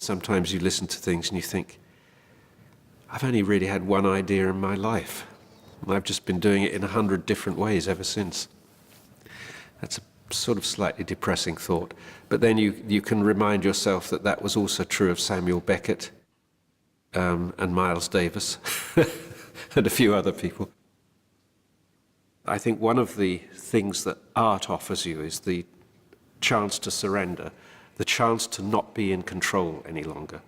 Sometimes you listen to things and you think, I've only really had one idea in my life, and I've just been doing it in 100 different ways ever since. That's a sort of slightly depressing thought. But then you can remind yourself that that was also true of Samuel Beckett and Miles Davis and a few other people. I think one of the things that art offers you is the chance to surrender, the chance to not be in control any longer.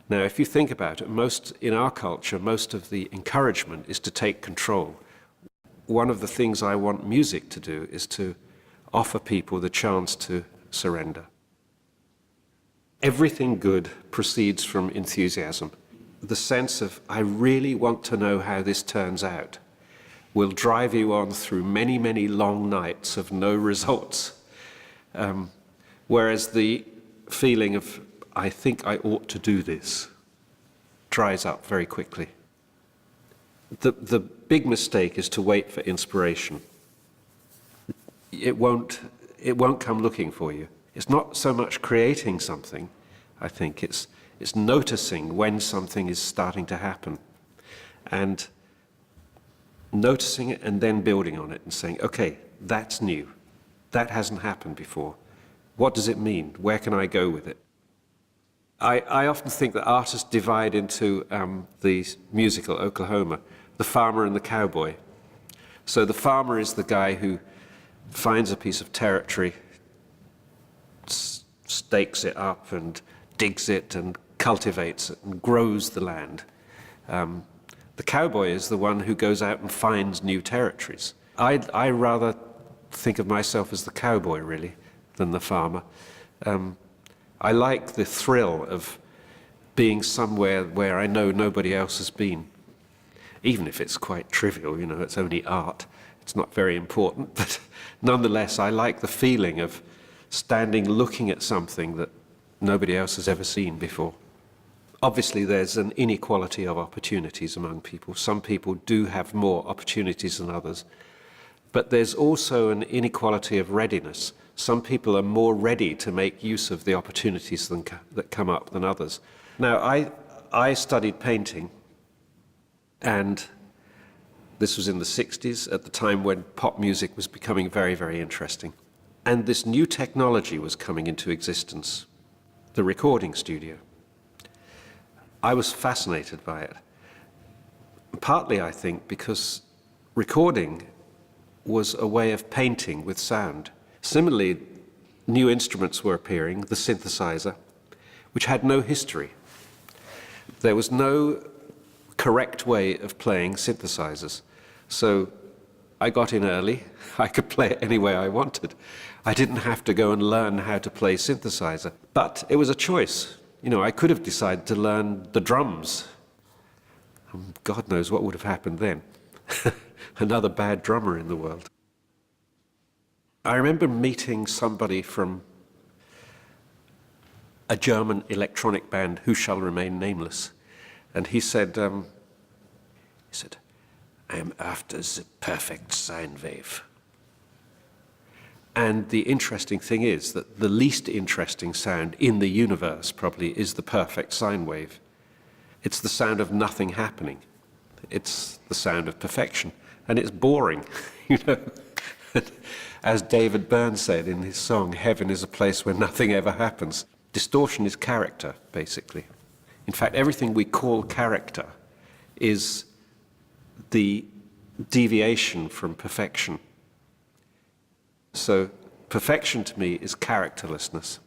Now, if you think about it, in our culture, most of the encouragement is to take control. One of the things I want music to do is to offer people the chance to surrender. Everything good proceeds from enthusiasm. The sense of, I really want to know how this turns out, will drive you on through many, many long nights of no results. Whereas the feeling of, I think I ought to do this, dries up very quickly. The big mistake is to wait for inspiration. It won't come looking for you. It's not so much creating something, I think, it's noticing when something is starting to happen, and noticing it and then building on it and saying, okay, that's new. That hasn't happened before. What does it mean? Where can I go with it? I often think that artists divide into the musical Oklahoma, the farmer and the cowboy. So the farmer is the guy who finds a piece of territory, stakes it up and digs it and cultivates it and grows the land. The cowboy is the one who goes out and finds new territories. I rather think of myself as the cowboy, really, than the farmer. I like the thrill of being somewhere where I know nobody else has been. Even if it's quite trivial, you know, it's only art. It's not very important, but nonetheless, I like the feeling of standing looking at something that nobody else has ever seen before. Obviously, there's an inequality of opportunities among people. Some people do have more opportunities than others. But there's also an inequality of readiness. Some people are more ready to make use of the opportunities that come up than others. Now, I studied painting, and this was in the 60s, at the time when pop music was becoming very, very interesting. And this new technology was coming into existence, the recording studio. I was fascinated by it. Partly, I think, because recording was a way of painting with sound. Similarly, new instruments were appearing, the synthesizer, which had no history. There was no correct way of playing synthesizers. So I got in early. I could play it any way I wanted. I didn't have to go and learn how to play synthesizer. But it was a choice. You know, I could have decided to learn the drums. God knows what would have happened then. Another bad drummer in the world. I remember meeting somebody from a German electronic band, who shall remain nameless, and he said, I am after the perfect sine wave. And the interesting thing is that the least interesting sound in the universe probably is the perfect sine wave. It's the sound of nothing happening. It's the sound of perfection. And it's boring, you know. As David Byrne said in his song, "Heaven is a place where nothing ever happens." Distortion is character, basically. In fact, everything we call character is the deviation from perfection. So perfection to me is characterlessness.